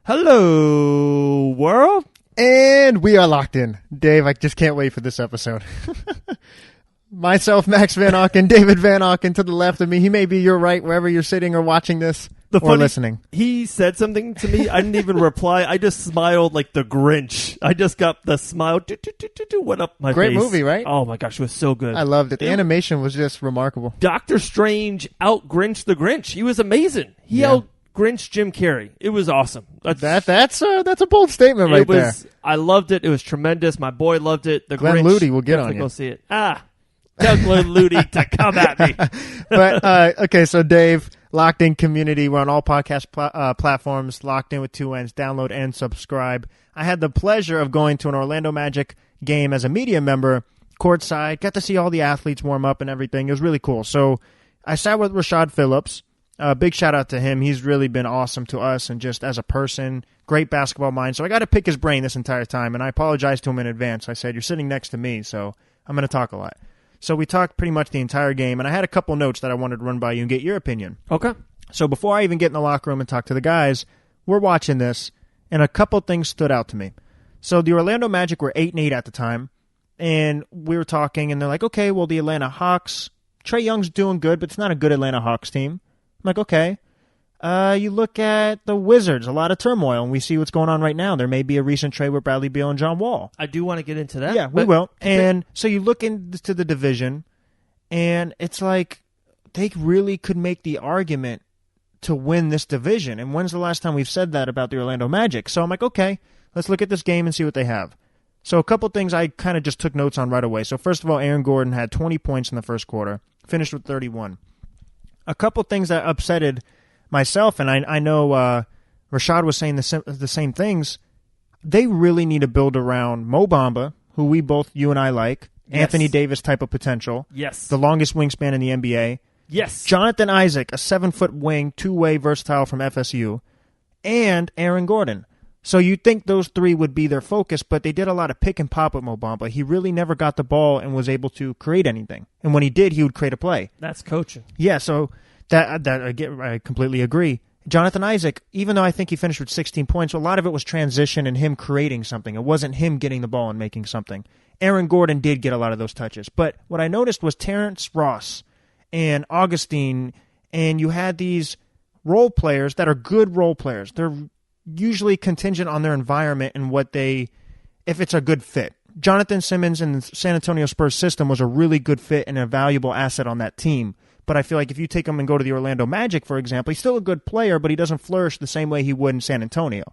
Hello, world. And we are locked in. Dave, I just can't wait for this episode. Myself, Max Van Auken, David Van Auken to the left of me. He may be your right, wherever you're sitting or watching this or listening. He said something to me. I didn't even reply. I just smiled like the Grinch. I just got the smile. Went up my Great face. movie, right? Oh, my gosh. It was so good. I loved it. The animation was just remarkable. Doctor Strange out-Grinch the Grinch. He was amazing. He out-Grinch Jim Carrey. It was awesome. That's a bold statement right there. I loved it. It was tremendous. My boy loved it. The Glenn Grinch. Ludy will get on you. Go see it. Tell Glenn Ludy to come at me. But, okay, so Dave, Locked In Community. We're on all podcast platforms, Locked In with 2 N's. Download and subscribe. I had the pleasure of going to an Orlando Magic game as a media member, courtside. Got to see all the athletes warm up and everything. It was really cool. So I sat with Rashad Phillips. Big shout out to him. He's really been awesome to us and just as a person, great basketball mind. So I got to pick his brain this entire time, and I apologized to him in advance. I said, you're sitting next to me, so I'm going to talk a lot. So we talked pretty much the entire game, and I had a couple notes that I wanted to run by you and get your opinion. Okay. So before I even get in the locker room and talk to the guys, we're watching this, and a couple things stood out to me. So the Orlando Magic were 8-8 at the time, and we were talking, and they're like, okay, well, the Atlanta Hawks, Trae Young's doing good, but it's not a good Atlanta Hawks team. I'm like, okay. You look at the Wizards, a lot of turmoil, and we see what's going on right now. There may be a recent trade with Bradley Beal and John Wall. I do want to get into that. Yeah, we will. And so you look into the division, and it's like they really could make the argument to win this division. And when's the last time we've said that about the Orlando Magic? So I'm like, okay, let's look at this game and see what they have. So a couple things I kind of just took notes on right away. So first of all, Aaron Gordon had 20 points in the first quarter, finished with 31. A couple things that upsetted myself, and I know Rashad was saying the same things. They really need to build around Mo Bamba, who you and I like, yes. Anthony Davis type of potential, yes, the longest wingspan in the NBA, yes, Jonathan Isaac, a 7-foot wing, two-way versatile from FSU, and Aaron Gordon. So you'd think those three would be their focus, but they did a lot of pick and pop with Mo Bamba. He really never got the ball and was able to create anything. And when he did, he would create a play. That's coaching. Yeah, so that I completely agree. Jonathan Isaac, even though I think he finished with 16 points, a lot of it was transition and him creating something. It wasn't him getting the ball and making something. Aaron Gordon did get a lot of those touches. But what I noticed was Terrence Ross and Augustine, and you had these role players that are good role players. They're usually contingent on their environment and if it's a good fit. Jonathan Simmons in the San Antonio Spurs system was a really good fit and a valuable asset on that team. But I feel like if you take him and go to the Orlando Magic, for example, he's still a good player, but he doesn't flourish the same way he would in San Antonio.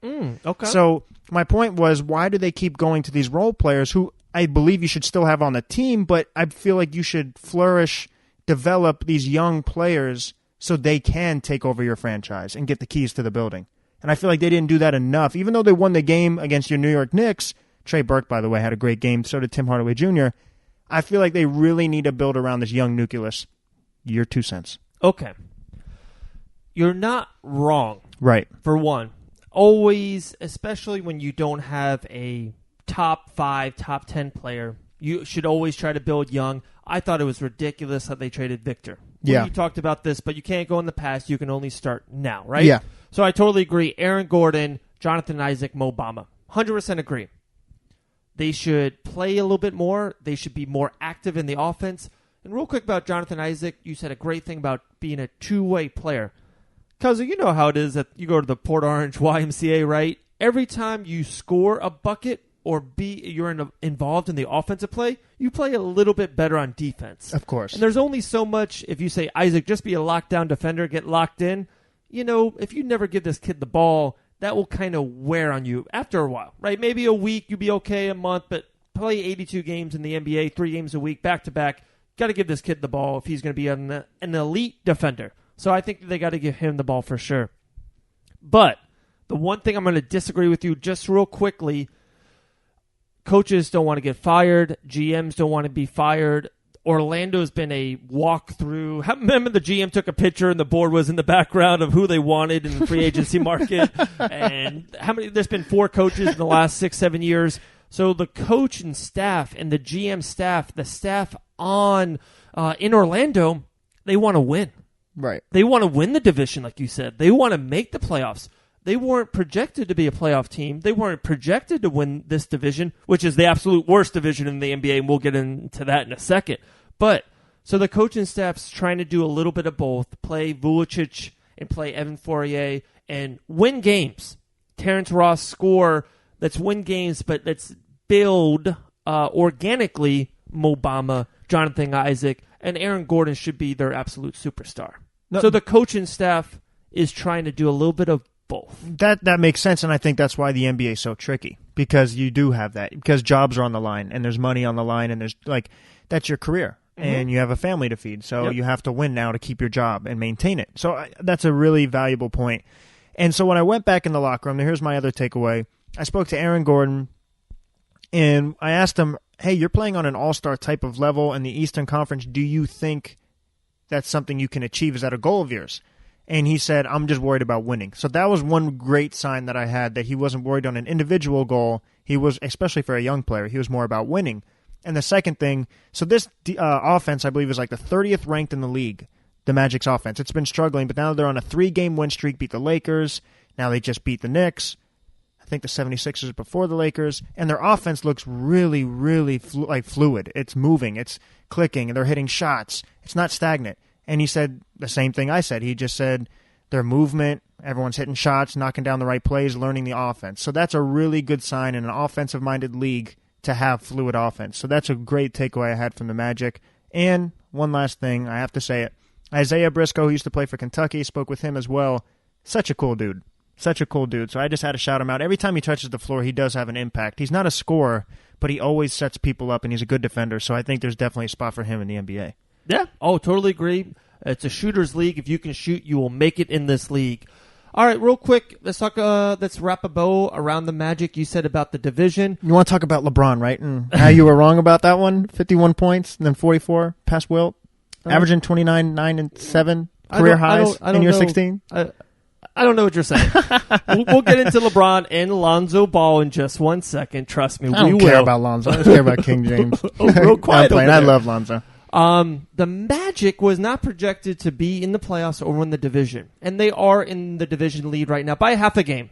Okay. So my point was, why do they keep going to these role players who I believe you should still have on the team, but I feel like you should flourish, develop these young players so they can take over your franchise and get the keys to the building. And I feel like they didn't do that enough. Even though they won the game against your New York Knicks, Trey Burke, by the way, had a great game. So did Tim Hardaway Jr. I feel like they really need to build around this young nucleus. Your 2 cents. Okay. You're not wrong. Right. For one. Always, especially when you don't have a top 5, top 10 player, you should always try to build young. I thought it was ridiculous how they traded Victor. Yeah. You talked about this, but you can't go in the past. You can only start now, right? Yeah. So I totally agree. Aaron Gordon, Jonathan Isaac, Mo Bamba. 100% agree. They should play a little bit more. They should be more active in the offense. And real quick about Jonathan Isaac, you said a great thing about being a two-way player. Because you know how it is that you go to the Port Orange YMCA, right? Every time you score a bucket or you're involved in the offensive play, you play a little bit better on defense. Of course. And there's only so much, if you say, Isaac, just be a lockdown defender, get locked in. You know, if you never give this kid the ball, that will kind of wear on you after a while, right? Maybe a week, you'll be okay, a month, but play 82 games in the NBA, 3 games a week, back-to-back. Got to give this kid the ball if he's going to be an elite defender. So I think they got to give him the ball for sure. But the one thing I'm going to disagree with you just real quickly, coaches don't want to get fired. GMs don't want to be fired. Orlando's been a walkthrough. Remember the GM took a picture and the board was in the background of who they wanted in the free agency market? And there's been 4 coaches in the last 6-7 years. So the coach and staff and the GM staff, the staff on in Orlando, they want to win. Right. They want to win the division, like you said. They want to make the playoffs. They weren't projected to be a playoff team. They weren't projected to win this division, which is the absolute worst division in the NBA, and we'll get into that in a second. But so the coaching staff's trying to do a little bit of both, play Vucevic and play Evan Fournier and win games. Terrence Ross score, let's win games, but let's build organically Mo Bamba, Jonathan Isaac, and Aaron Gordon should be their absolute superstar. No. So the coaching staff is trying to do a little bit of both. That makes sense, and I think that's why the NBA is so tricky, because you do have that, because jobs are on the line, and there's money on the line, and there's that's your career, and you have a family to feed, so you have to win now to keep your job and maintain it. So that's a really valuable point. And so when I went back in the locker room, here's my other takeaway. I spoke to Aaron Gordon, and I asked him, hey, you're playing on an all-star type of level in the Eastern Conference. Do you think that's something you can achieve? Is that a goal of yours? And he said, I'm just worried about winning. So that was one great sign that I had, that he wasn't worried on an individual goal. He was, especially for a young player, he was more about winning. And the second thing, so this offense, I believe, is like the 30th ranked in the league, the Magic's offense. It's been struggling, but now they're on a 3-game win streak, beat the Lakers. Now they just beat the Knicks. I think the 76ers before the Lakers. And their offense looks really, really fluid. It's moving. It's clicking. They're hitting shots. It's not stagnant. And he said the same thing I said. He just said their movement, everyone's hitting shots, knocking down the right plays, learning the offense. So that's a really good sign in an offensive-minded league to have fluid offense. So that's a great takeaway I had from the Magic. And one last thing, I have to say it. Isaiah Briscoe, who used to play for Kentucky, spoke with him as well. Such a cool dude. Such a cool dude. So I just had to shout him out. Every time he touches the floor, he does have an impact. He's not a scorer, but he always sets people up, and he's a good defender. So I think there's definitely a spot for him in the NBA. Yeah. Oh, totally agree. It's a shooter's league. If you can shoot, you will make it in this league. All right, real quick, let's talk. Let's wrap a bow around the Magic. You said about the division. You want to talk about LeBron, right? And how you were wrong about that one? 51 points, and then 44 past Wilt, averaging 29, 9, and 7 career highs in year 16. I don't know what you're saying. We'll get into LeBron and Lonzo Ball in just 1 second. Trust me, I don't care about Lonzo. I just care about King James. Real quiet. I love Lonzo. The Magic was not projected to be in the playoffs or win the division, and they are in the division lead right now by half a game.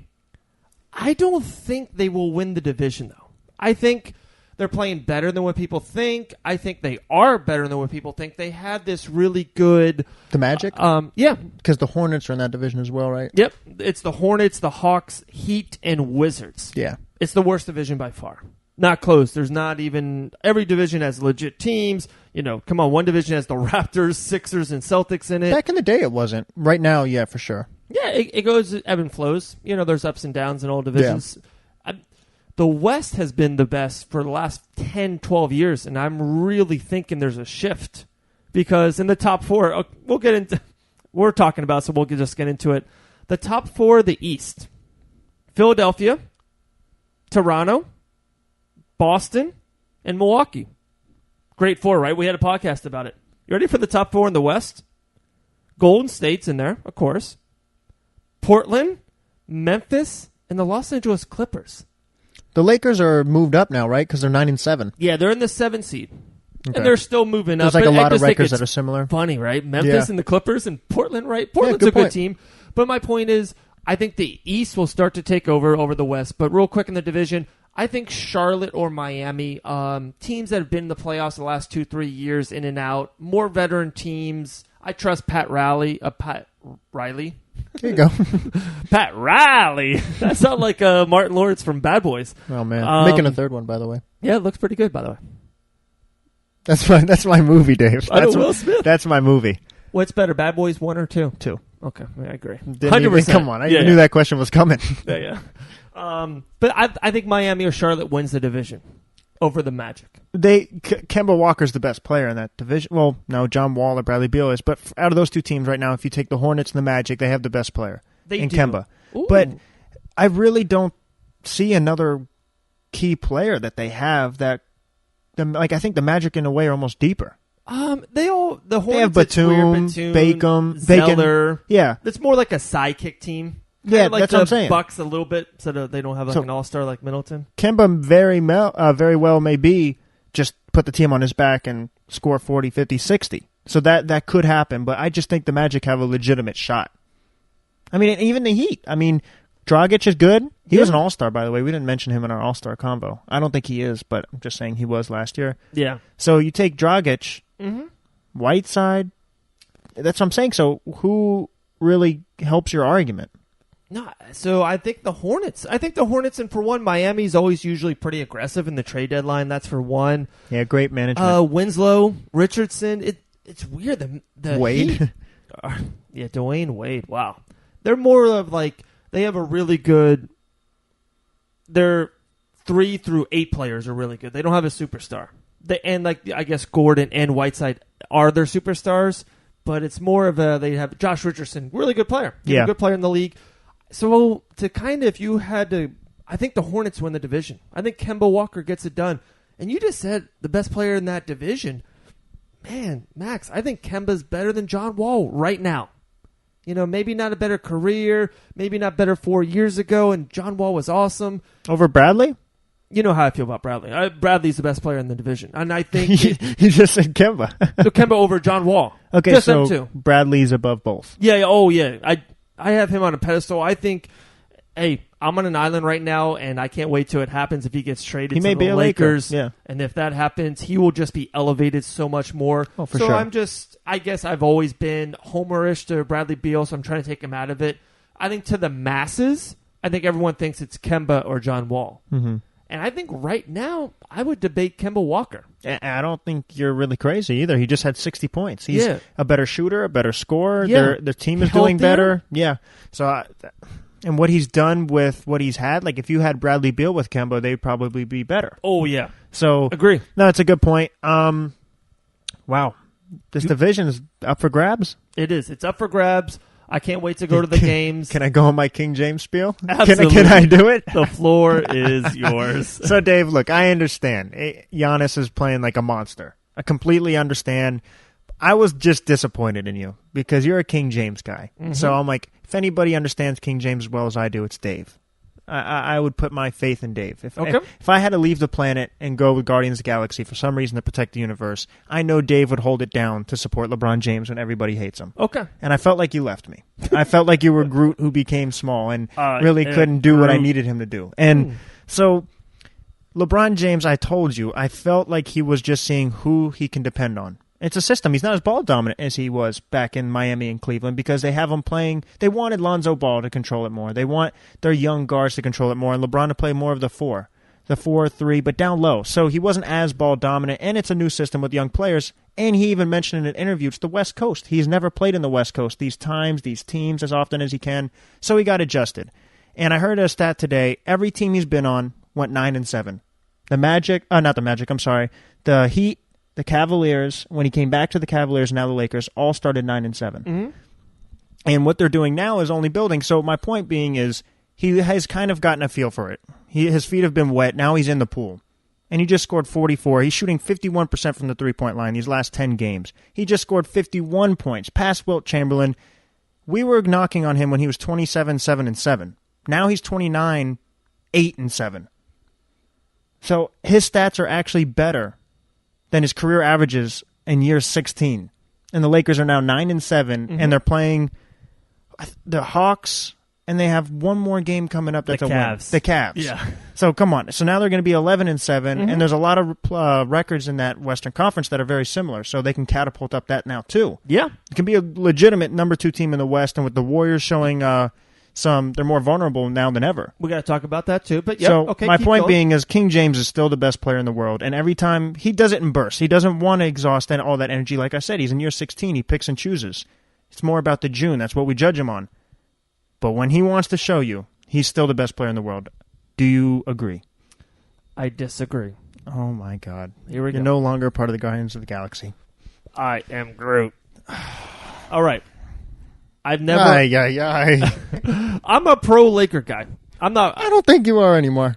I don't think they will win the division, though. I think they're playing better than what people think. I think they are better than what people think. They had this really good... The Magic? Yeah. Because the Hornets are in that division as well, right? Yep. It's the Hornets, the Hawks, Heat, and Wizards. Yeah. It's the worst division by far. Not close. There's not even... Every division has legit teams. You know, come on, one division has the Raptors, Sixers, and Celtics in it. Back in the day, it wasn't. Right now, yeah, for sure. Yeah, it goes ebb and flows. You know, there's ups and downs in all divisions. Yeah. The West has been the best for the last 10, 12 years, and I'm really thinking there's a shift. Because in the top four, we'll get into... We're talking about, so we'll just get into it. The top four of the East. Philadelphia, Toronto, Boston, and Milwaukee. Great four, right? We had a podcast about it. You ready for the top four in the West? Golden State's in there, of course. Portland, Memphis, and the Los Angeles Clippers. The Lakers are moved up now, right? Because they're 9 and 7. Yeah, they're in the 7th seed. Okay. And they're still moving up. There's like a lot of records that are similar. Funny, right? Memphis and the Clippers and Portland, right? Portland's a good team. But my point is, I think the East will start to take over the West. But real quick in the division, I think Charlotte or Miami, teams that have been in the playoffs the last 2-3 years in and out, more veteran teams. I trust Pat Riley. There you go. Pat Riley. That sounds like Martin Lawrence from Bad Boys. Oh, man. Making a third one, by the way. Yeah, it looks pretty good, by the way. That's my movie, Dave. Will Smith. That's my movie. What's better, Bad Boys 1 or 2? 2. Okay, I agree. 100%. Come on, I knew that question was coming. Yeah. But I think Miami or Charlotte wins the division over the Magic. Kemba Walker's the best player in that division. Well, no, John Wall or Bradley Beal is. But out of those two teams right now, if you take the Hornets and the Magic, they have the best player in Kemba. Ooh. But I really don't see another key player that they have that. I think the Magic in a way are almost deeper. The Hornets, they have Batum, Zeller. Yeah, it's more like a sidekick team. Yeah, like that's what I'm saying. Bucks a little bit, so that they don't have an all-star like Middleton. Kemba very well may be just put the team on his back and score 40, 50, 60. So that could happen, but I just think the Magic have a legitimate shot. I mean, even the Heat. I mean, Dragic is good. He Yeah. was an all-star, by the way. We didn't mention him in our all-star combo. I don't think he is, but I'm just saying he was last year. Yeah. So you take Dragic, Mm-hmm. Whiteside. That's what I'm saying. So who really helps your argument? No, so I think the Hornets. And for one, Miami's always usually pretty aggressive in the trade deadline. That's for one. Yeah, great management. Winslow, Richardson. It's weird. The Wade. Heat, yeah, Dwayne Wade. Wow. They're more of like, they have a really good, their 3 through 8 players are really good. They don't have a superstar. And like, I guess Gordon and Whiteside are their superstars, but it's more of they have Josh Richardson, really good player. He's a good player in the league. So to kind of, if you had to, I think the Hornets win the division. I think Kemba Walker gets it done. And you just said the best player in that division. Man, Max, I think Kemba's better than John Wall right now. You know, maybe not a better career, maybe not better 4 years ago, and John Wall was awesome. Over Bradley? You know how I feel about Bradley. Bradley's the best player in the division. And I think... You just said Kemba. So Kemba over John Wall. Okay, just so them two. Bradley's above both. Yeah, oh yeah. I have him on a pedestal. I think, hey, I'm on an island right now, and I can't wait till it happens if he gets traded to the Lakers. Yeah. And if that happens, he will just be elevated so much more. Oh, for so sure. I guess I've always been homerish to Bradley Beal, so I'm trying to take him out of it. I think to the masses, I think everyone thinks it's Kemba or John Wall. Mm-hmm. And I think right now, I would debate Kemba Walker. I don't think you're really crazy either. He just had 60 points. He's a better shooter, a better scorer. Yeah. Their team is doing better. Yeah. So, and what he's done with what he's had, like if you had Bradley Beal with Kemba, they'd probably be better. Oh, yeah. So, agree. No, it's a good point. Wow. This division is up for grabs? It is. It's up for grabs. I can't wait to go to the games. Can I go on my King James spiel? Absolutely. Can I do it? The floor is yours. So, Dave, look, I understand. Giannis is playing like a monster. I completely understand. I was just disappointed in you because you're a King James guy. Mm-hmm. So I'm like, if anybody understands King James as well as I do, it's Dave. I would put my faith in Dave. If I had to leave the planet and go with Guardians of the Galaxy for some reason to protect the universe, I know Dave would hold it down to support LeBron James when everybody hates him. Okay. And I felt like you left me. I felt like you were Groot who became small and really couldn't do what I needed him to do. And so LeBron James, I told you, I felt like he was just seeing who he can depend on. It's a system. He's not as ball dominant as he was back in Miami and Cleveland because they have him playing. They wanted Lonzo Ball to control it more. They want their young guards to control it more and LeBron to play more of the 4-3, but down low. So he wasn't as ball dominant, and it's a new system with young players. And he even mentioned in an interview, it's the West Coast. He's never played in the West Coast these teams as often as he can. So he got adjusted. And I heard a stat today. Every team he's been on went 9-7. The Heat, the Cavaliers, when he came back to the Cavaliers and now the Lakers, all started 9-7. Mm-hmm. And what they're doing now is only building. So my point being is he has kind of gotten a feel for it. His feet have been wet. Now he's in the pool. And he just scored 44. He's shooting 51% from the three-point line these last 10 games. He just scored 51 points, past Wilt Chamberlain. We were knocking on him when he was 27-7-7. Now he's 29-8-7. So his stats are actually better than his career averages in year 16. And the Lakers are now 9-7, and they're playing the Hawks, and they have one more game coming up that's a win. The Cavs. Yeah. So come on. So now they're going to be 11-7, and there's a lot of records in that Western Conference that are very similar, so they can catapult up that now too. Yeah. It can be a legitimate number 2 team in the West, and with the Warriors showing they're more vulnerable now than ever. We got to talk about that too. But my point being is King James is still the best player in the world, and every time he does it in bursts. He doesn't want to exhaust all that energy. Like I said, he's in year 16. He picks and chooses. It's more about the June. That's what we judge him on. But when he wants to show you, he's still the best player in the world. Do you agree? I disagree. Oh my God! Here we go. You're no longer part of the Guardians of the Galaxy. I am Groot. All right. I've never. I'm a pro Laker guy. I'm not. I don't think you are anymore.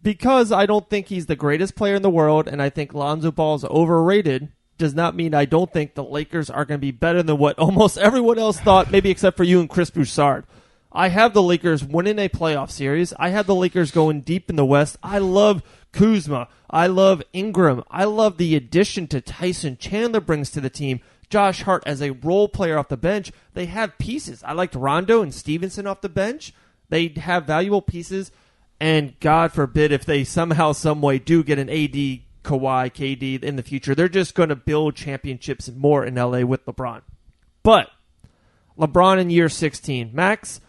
Because I don't think he's the greatest player in the world, and I think Lonzo Ball is overrated. Does not mean I don't think the Lakers are going to be better than what almost everyone else thought, maybe except for you and Chris Broussard. I have the Lakers winning a playoff series. I have the Lakers going deep in the West. I love Kuzma. I love Ingram. I love the addition to Tyson Chandler brings to the team. Josh Hart as a role player off the bench. They have pieces. I liked Rondo and Stevenson off the bench. They have valuable pieces, and God forbid if they somehow, some way do get an AD, Kawhi, KD in the future, they're just going to build championships more in LA with LeBron. But LeBron in year 16. Max,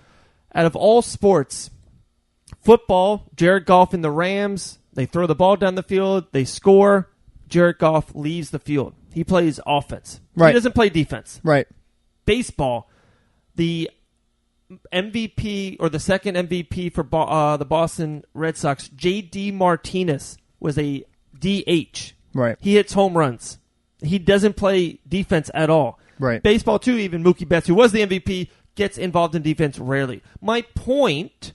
out of all sports, football, Jared Goff and the Rams, they throw the ball down the field, they score, Jared Goff leaves the field. He plays offense. Right. He doesn't play defense. Right. Baseball, the MVP or the second MVP for the Boston Red Sox, J.D. Martinez, was a DH. Right. He hits home runs. He doesn't play defense at all. Right. Baseball, too, even Mookie Betts, who was the MVP, gets involved in defense rarely. My point,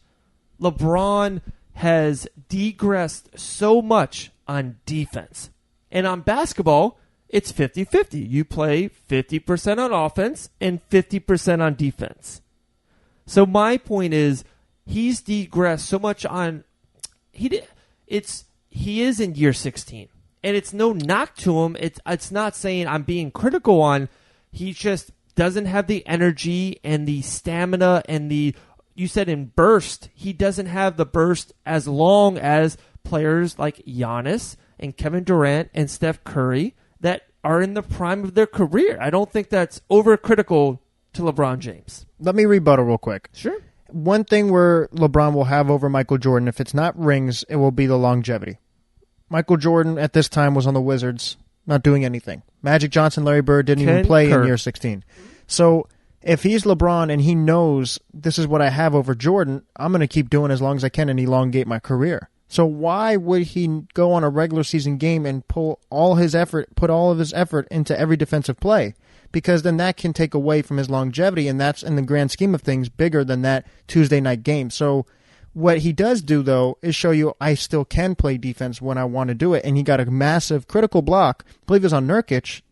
LeBron has degressed so much on defense. And on basketball, it's 50-50. You play 50% on offense and 50% on defense. So my point is, he's degressed so much on... He is in year 16. And it's no knock to him. It's not saying I'm being critical on... He just doesn't have the energy and the stamina and the... You said in burst. He doesn't have the burst as long as players like Giannis and Kevin Durant and Steph Curry that are in the prime of their career. I don't think that's overcritical to LeBron James. Let me rebuttal real quick. Sure. One thing where LeBron will have over Michael Jordan, if it's not rings, it will be the longevity. Michael Jordan at this time was on the Wizards, not doing anything. Magic Johnson, Larry Bird didn't even play in year 16. So if he's LeBron and he knows this is what I have over Jordan, I'm going to keep doing as long as I can and elongate my career. So why would he go on a regular season game and put all of his effort into every defensive play? Because then that can take away from his longevity, and that's, in the grand scheme of things, bigger than that Tuesday night game. So what he does do, though, is show you I still can play defense when I want to do it. And he got a massive critical block, I believe it was on Nurkic,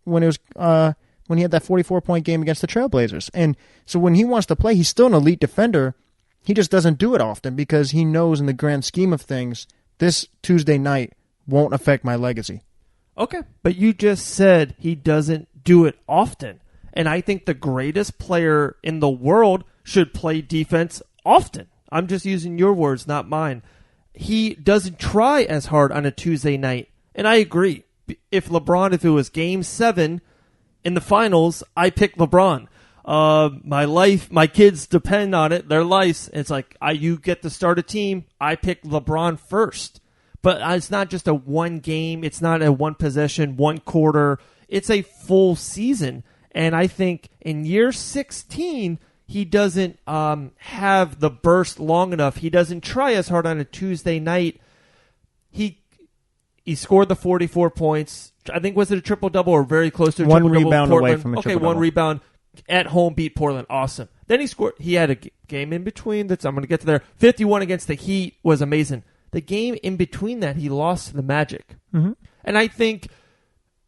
when it was when he had that 44-point game against the Trailblazers. And so when he wants to play, he's still an elite defender. He just doesn't do it often because he knows in the grand scheme of things, this Tuesday night won't affect my legacy. Okay. But you just said he doesn't do it often. And I think the greatest player in the world should play defense often. I'm just using your words, not mine. He doesn't try as hard on a Tuesday night. And I agree. If it was Game 7 in the finals, I pick LeBron. My kids depend on it, their lives. It's like, you get to start a team, I pick LeBron first. But it's not just a one game, it's not a one possession, one quarter, it's a full season. And I think in year 16, he doesn't have the burst long enough. He doesn't try as hard on a Tuesday night. He scored the 44 points. I think, was it a triple-double or very close to a triple-double? One rebound away from a triple-double. One rebound. At home, beat Portland. Awesome. Then he had a game in between. I'm going to get to there. 51 against the Heat was amazing. The game in between that, he lost to the Magic. Mm-hmm. And I think,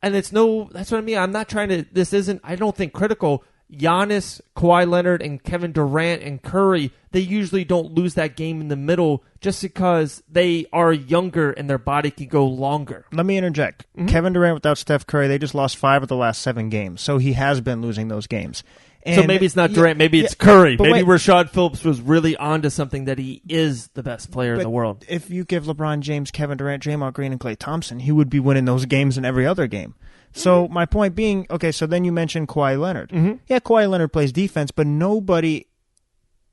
that's what I mean. I'm not trying to, I don't think critical. Giannis, Kawhi Leonard, and Kevin Durant and Curry, they usually don't lose that game in the middle just because they are younger and their body can go longer. Let me interject. Mm-hmm. Kevin Durant without Steph Curry, they just lost 5 of the last 7 games. So he has been losing those games. And so maybe it's not Durant, maybe it's Curry. Maybe Rashad Phillips was really onto something that he is the best player in the world. If you give LeBron James, Kevin Durant, Draymond Green, and Klay Thompson, he would be winning those games in every other game. So my point being, okay, so then you mentioned Kawhi Leonard. Mm-hmm. Yeah, Kawhi Leonard plays defense, but nobody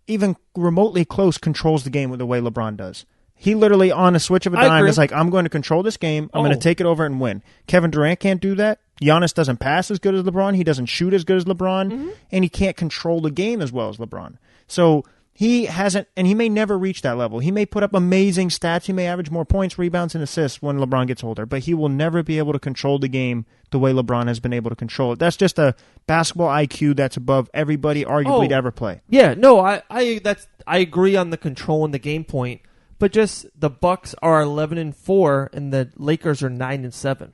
even remotely close controls the game the way LeBron does. He literally, on a switch of a dime, is like, I'm going to control this game. I'm going to take it over and win. Kevin Durant can't do that. Giannis doesn't pass as good as LeBron. He doesn't shoot as good as LeBron. Mm-hmm. And he can't control the game as well as LeBron. So he hasn't, and he may never reach that level. He may put up amazing stats. He may average more points, rebounds, and assists when LeBron gets older. But he will never be able to control the game the way LeBron has been able to control it. That's just a basketball IQ that's above everybody arguably to ever play. Yeah, no, I agree on the control and the game point. But just the Bucks are 11-4 and the Lakers are 9-7.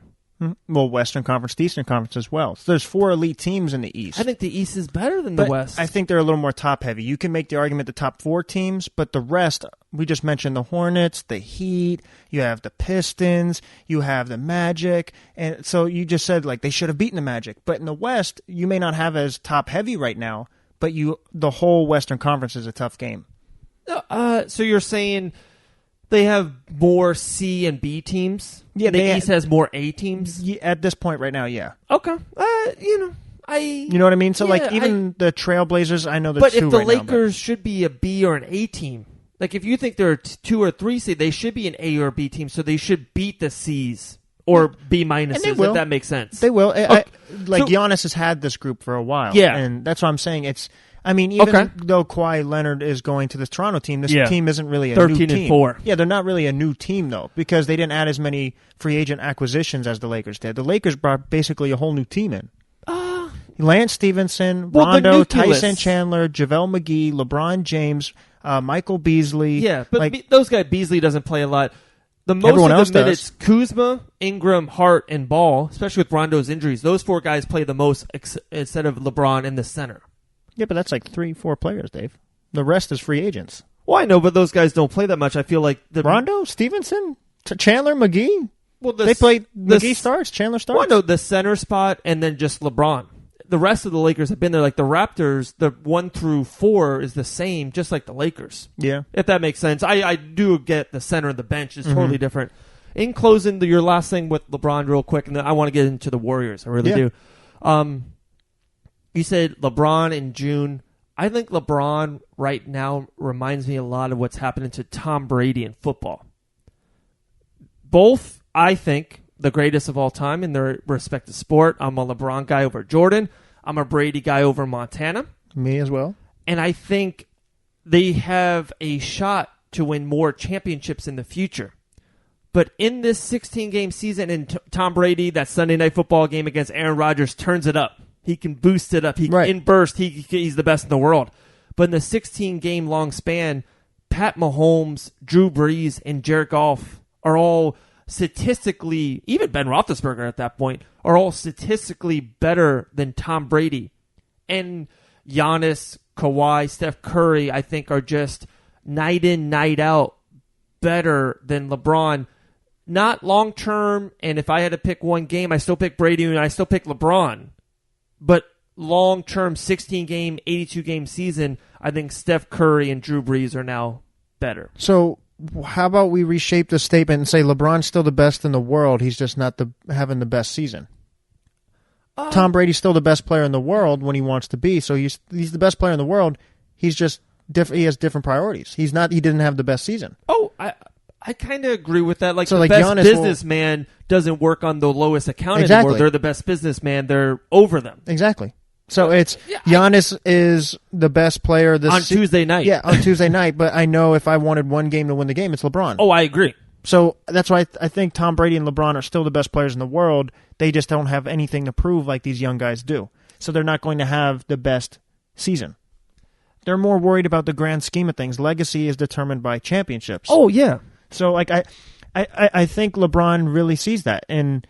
Well, Western Conference, Eastern Conference as well. So there's 4 elite teams in the East. I think the East is better than the West. I think they're a little more top-heavy. You can make the argument the top 4 teams, but the rest, we just mentioned the Hornets, the Heat, you have the Pistons, you have the Magic, and so you just said like they should have beaten the Magic. But in the West, you may not have as top-heavy right now, but the whole Western Conference is a tough game. So you're saying they have more C and B teams? Yeah, the East has more A teams? Yeah, at this point right now, yeah. Okay. You know what I mean? So, even the Trailblazers, I know they're but two if the right Lakers should be a B or an A team, like if you think they're a 2 or 3 seed, they should be an A or B team, so they should beat the C's or B minuses, if that makes sense. They will. Okay. Giannis has had this group for a while. Yeah. And that's what I'm saying. Even though Kawhi Leonard is going to the Toronto team, this team isn't really a new team. 13-4. Yeah, they're not really a new team, though, because they didn't add as many free agent acquisitions as the Lakers did. The Lakers brought basically a whole new team in. Lance Stevenson, Rondo, Tyson Chandler, JaVale McGee, LeBron James, Michael Beasley. Yeah, but those guys, Beasley doesn't play a lot. The most of the minutes, Kuzma, Ingram, Hart, and Ball, especially with Rondo's injuries, those 4 guys play the most instead of LeBron in the center. Yeah, but that's like 3-4 players, Dave. The rest is free agents. Well, I know, but those guys don't play that much. I feel like Rondo, Stevenson, Chandler, McGee. Well, they play McGee starts, Chandler starts. Well, no, the center spot and then just LeBron. The rest of the Lakers have been there. Like the Raptors, the 1 through 4 is the same, just like the Lakers. Yeah. If that makes sense. I do get the center and the bench is totally different. In closing, your last thing with LeBron real quick, and then I want to get into the Warriors. I really do. You said LeBron in June. I think LeBron right now reminds me a lot of what's happening to Tom Brady in football. Both, I think, the greatest of all time in their respective sport. I'm a LeBron guy over Jordan. I'm a Brady guy over Montana. Me as well. And I think they have a shot to win more championships in the future. But in this 16-game season, and Tom Brady, that Sunday Night Football game against Aaron Rodgers, turns it up. He can boost it up. In burst, he's the best in the world. But in the 16-game long span, Pat Mahomes, Drew Brees, and Jared Goff are all statistically, even Ben Roethlisberger at that point, are all statistically better than Tom Brady. And Giannis, Kawhi, Steph Curry, I think, are just night in, night out better than LeBron. Not long term, and if I had to pick one game, I still pick Brady and I still pick LeBron. But long term, 16-game, 82-game season, I think Steph Curry and Drew Brees are now better. So how about we reshape the statement and say LeBron's still the best in the world, he's just not having the best season? Tom Brady's still the best player in the world when he wants to be, so he's the best player in the world. He's just he has different priorities. He didn't have the best season. Oh, I kind of agree with that. So the best businessman doesn't work on the lowest account anymore. They're the best businessman. They're over them. Exactly. So Giannis is the best player on Tuesday night. Yeah, on Tuesday night. But I know if I wanted one game to win the game, it's LeBron. Oh, I agree. So that's why I think Tom Brady and LeBron are still the best players in the world. They just don't have anything to prove like these young guys do. So they're not going to have the best season. They're more worried about the grand scheme of things. Legacy is determined by championships. Oh, yeah. So I think LeBron really sees that. And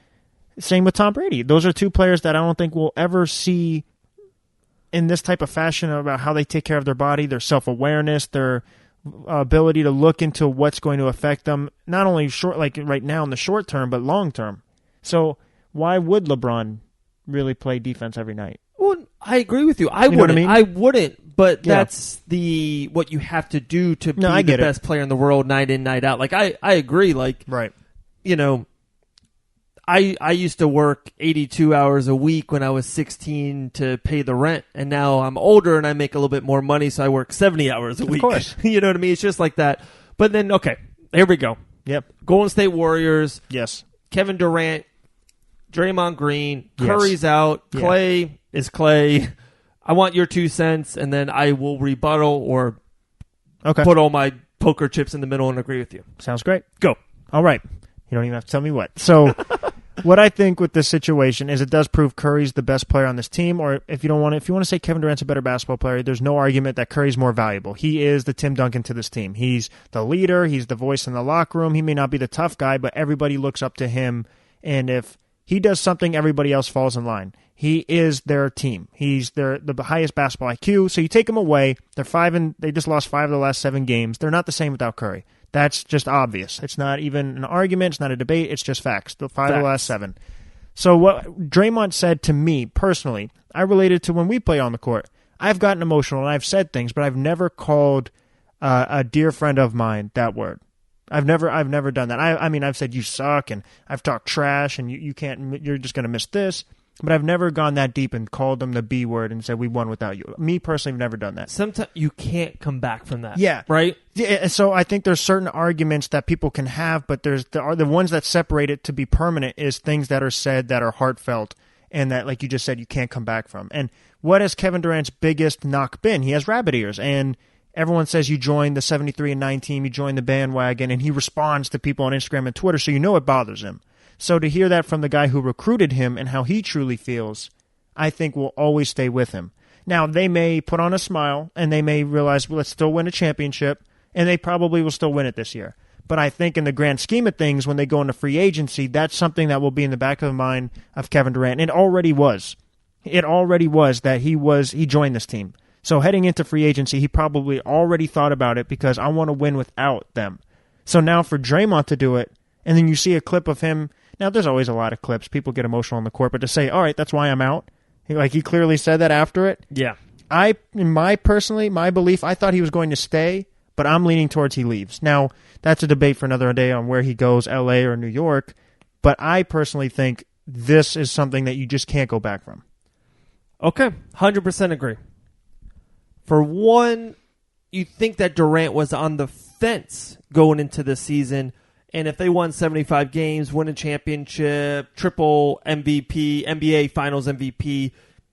same with Tom Brady. Those are two players that I don't think we'll ever see in this type of fashion about how they take care of their body, their self-awareness, their ability to look into what's going to affect them, not only short, like right now in the short term, but long term. So why would LeBron really play defense every night? Well, I agree with you. I wouldn't, but that's what you have to do to be the best player in the world night in, night out. Like I agree. Like, right. You know, I used to work 82 hours a week when I was 16 to pay the rent, and now I'm older and I make a little bit more money, so I work 70 hours a week. Of course. You know what I mean? It's just like that. But then, okay, here we go. Yep. Golden State Warriors. Yes. Kevin Durant, Draymond Green, Curry's out, Clay is Clay. I want your 2 cents, and then I will rebuttal or put all my poker chips in the middle and agree with you. Sounds great. Go. All right. You don't even have to tell me what. So what I think with this situation is it does prove Curry's the best player on this team, or if you want to say Kevin Durant's a better basketball player, there's no argument that Curry's more valuable. He is the Tim Duncan to this team. He's the leader. He's the voice in the locker room. He may not be the tough guy, but everybody looks up to him, and if he does something, everybody else falls in line. He is their team. He's the highest basketball IQ. So you take him away. They just lost 5 of the last 7 games. They're not the same without Curry. That's just obvious. It's not even an argument. It's not a debate. It's just facts. The 5 of the last 7. So what Draymond said to me personally, I related to when we play on the court. I've gotten emotional and I've said things, but I've never called a dear friend of mine that word. I've never done that. I mean, I've said you suck, and I've talked trash, and you can't. You're just going to miss this. But I've never gone that deep and called them the B word and said we won without you. Me personally, I've never done that. Sometimes you can't come back from that. Yeah, right. Yeah, so I think there's certain arguments that people can have, but there are the ones that separate it to be permanent is things that are said that are heartfelt and that, like you just said, you can't come back from. And what has Kevin Durant's biggest knock been? He has rabbit ears, and everyone says you joined the 73-9 team, you joined the bandwagon, and he responds to people on Instagram and Twitter, so you know it bothers him. So to hear that from the guy who recruited him and how he truly feels, I think will always stay with him. Now, they may put on a smile, and they may realize, well, let's still win a championship, and they probably will still win it this year. But I think in the grand scheme of things, when they go into free agency, that's something that will be in the back of the mind of Kevin Durant. And it already was. It already was that he joined this team. So heading into free agency, he probably already thought about it because I want to win without them. So now for Draymond to do it, and then you see a clip of him. Now, there's always a lot of clips. People get emotional on the court, but to say, all right, that's why I'm out. He clearly said that after it. Yeah. My belief, I thought he was going to stay, but I'm leaning towards he leaves. Now, that's a debate for another day on where he goes, LA or New York. But I personally think this is something that you just can't go back from. Okay, 100% agree. For one, you think that Durant was on the fence going into the season, and if they won 75 games, win a championship, triple MVP, NBA Finals MVP,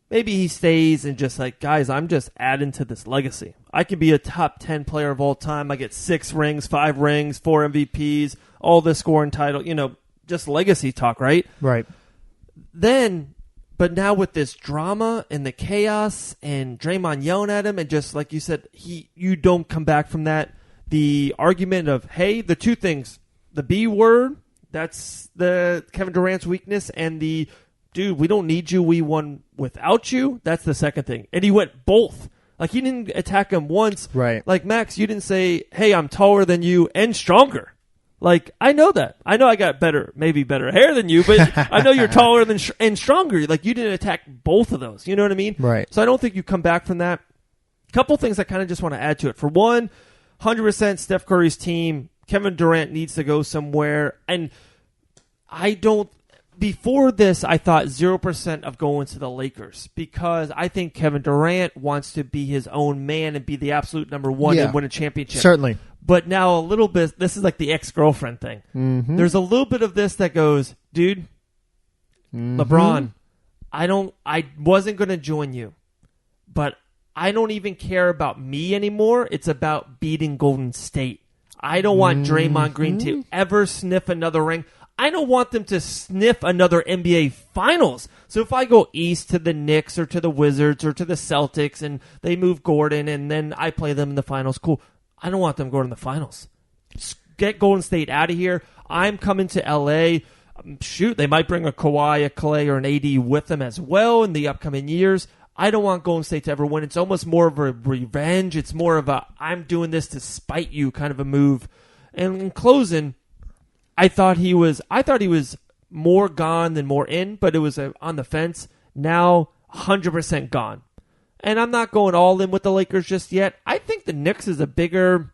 maybe he stays and just like, guys, I'm just adding to this legacy. I could be a top 10 player of all time. I get 6 rings, 5 rings, 4 MVPs, all this scoring title, just legacy talk, right? Right. But now with this drama and the chaos and Draymond yelling at him and just like you said, you don't come back from that. The argument of, hey, the two things, the B word, that's the Kevin Durant's weakness, and the, dude, we don't need you, we won without you, that's the second thing. And he went both. Like, he didn't attack him once. Right. Like, Max, you didn't say, hey, I'm taller than you and stronger. Like, I know that. I know I got maybe better hair than you, but I know you're taller and stronger. Like, you didn't attack both of those. You know what I mean? Right. So I don't think you come back from that. A couple things I kind of just want to add to it. For one, 100% Steph Curry's team, Kevin Durant needs to go somewhere. And before this, I thought 0% of going to the Lakers because I think Kevin Durant wants to be his own man and be the absolute number one and win a championship. Certainly. But now a little bit, this is like the ex-girlfriend thing. Mm-hmm. There's a little bit of this that goes, dude, LeBron, I wasn't going to join you, but I don't even care about me anymore. It's about beating Golden State. I don't want Draymond Green to ever sniff another ring. I don't want them to sniff another NBA Finals. So if I go east to the Knicks or to the Wizards or to the Celtics and they move Gordon and then I play them in the finals, cool. I don't want them going to the finals. Get Golden State out of here. I'm coming to LA. Shoot, they might bring a Kawhi, a Clay, or an AD with them as well in the upcoming years. I don't want Golden State to ever win. It's almost more of a revenge. It's more of a I'm doing this to spite you kind of a move. And in closing, I thought he was more gone than more in, but it was on the fence. Now 100% gone. And I'm not going all in with the Lakers just yet. I think the Knicks is a bigger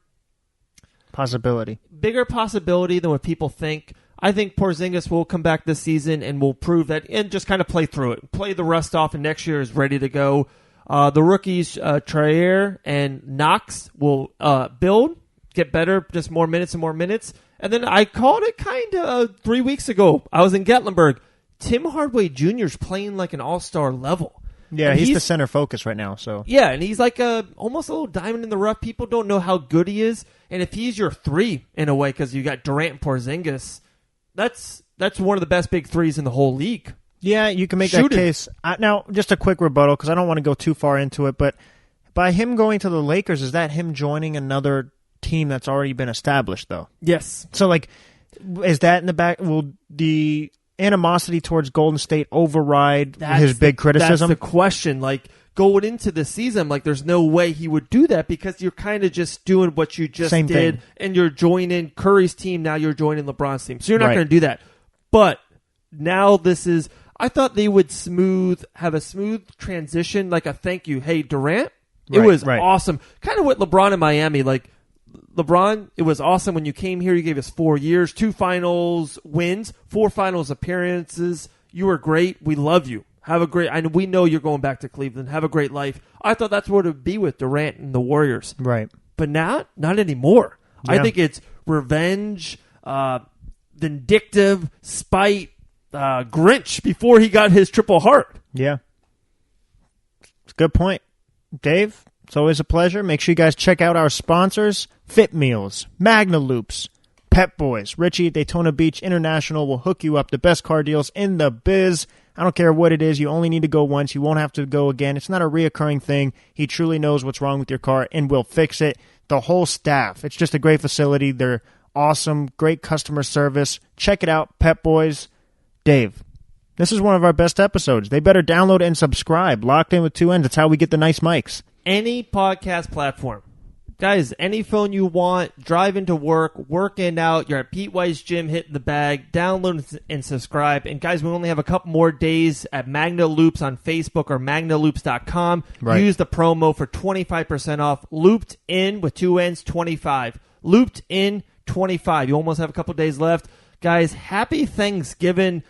possibility than what people think. I think Porzingis will come back this season and will prove that and just kind of play through it. Play the rust off, and next year is ready to go. The rookies, Traore and Knox, will build, get better, just more minutes and more minutes. And then I called it kind of 3 weeks ago. I was in Gatlinburg. Tim Hardaway Jr. is playing like an all-star level. Yeah, he's the center focus right now. So yeah, and he's like almost a little diamond in the rough. People don't know how good he is. And if he's your 3 in a way, because you got Durant and Porzingis, that's one of the best big 3s in the whole league. Yeah, you can make that case. Now, just a quick rebuttal, because I don't want to go too far into it, but by him going to the Lakers, is that him joining another team that's already been established, though? Yes. So, like, is that in the back? Will the animosity towards Golden State override his big criticism? That's the question. Like, going into the season, like, there's no way he would do that because you're kind of just doing what you just Same did, thing. And you're joining Curry's team, now you're joining LeBron's team. So you're not going to do that. But now this is, I thought they would have a smooth transition, like a thank you. Hey, Durant, it was awesome. Kind of what LeBron in Miami, like, LeBron, it was awesome when you came here. You gave us 4 years, 2 finals wins, 4 finals appearances. You were great. We love you. Have a great. And we know you're going back to Cleveland. Have a great life. I thought that's what it would be with Durant and the Warriors. Right. But not anymore. Yeah. I think it's revenge, vindictive, spite, Grinch before he got his triple heart. Yeah. It's a good point. Dave, it's always a pleasure. Make sure you guys check out our sponsors, Fit Meals, Magna Loops, Pep-Boys, Richie at Daytona Beach International will hook you up the best car deals in the biz. I don't care what it is. You only need to go once. You won't have to go again. It's not a reoccurring thing. He truly knows what's wrong with your car and will fix it. The whole staff. It's just a great facility. They're awesome. Great customer service. Check it out, Pep-Boys. Dave, this is one of our best episodes. They better download and subscribe. Locked In with 2 N's. That's how we get the nice mics. Any podcast platform. Guys, any phone you want, driving to work, working out, you're at Pete White's gym hitting the bag, download and subscribe. And guys, we only have a couple more days at Magna Loops on Facebook or magnaloops.com. Right. Use the promo for 25% off. Looped in with 2 N's, 25. Looped in, 25. You almost have a couple days left. Guys, happy Thanksgiving.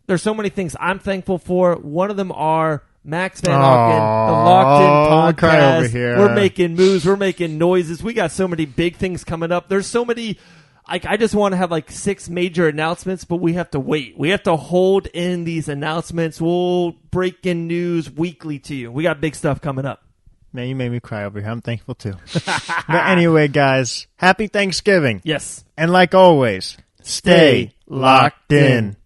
There's so many things I'm thankful for. One of them are Max Van Auken, the Locked In cry podcast. over here. We're making moves. We're making noises. We got so many big things coming up. There's so many. I just want to have like 6 major announcements, but we have to wait. We have to hold in these announcements. We'll break in news weekly to you. We got big stuff coming up. Man, you made me cry over here. I'm thankful too. But anyway, guys, happy Thanksgiving. Yes. And like always, stay locked in.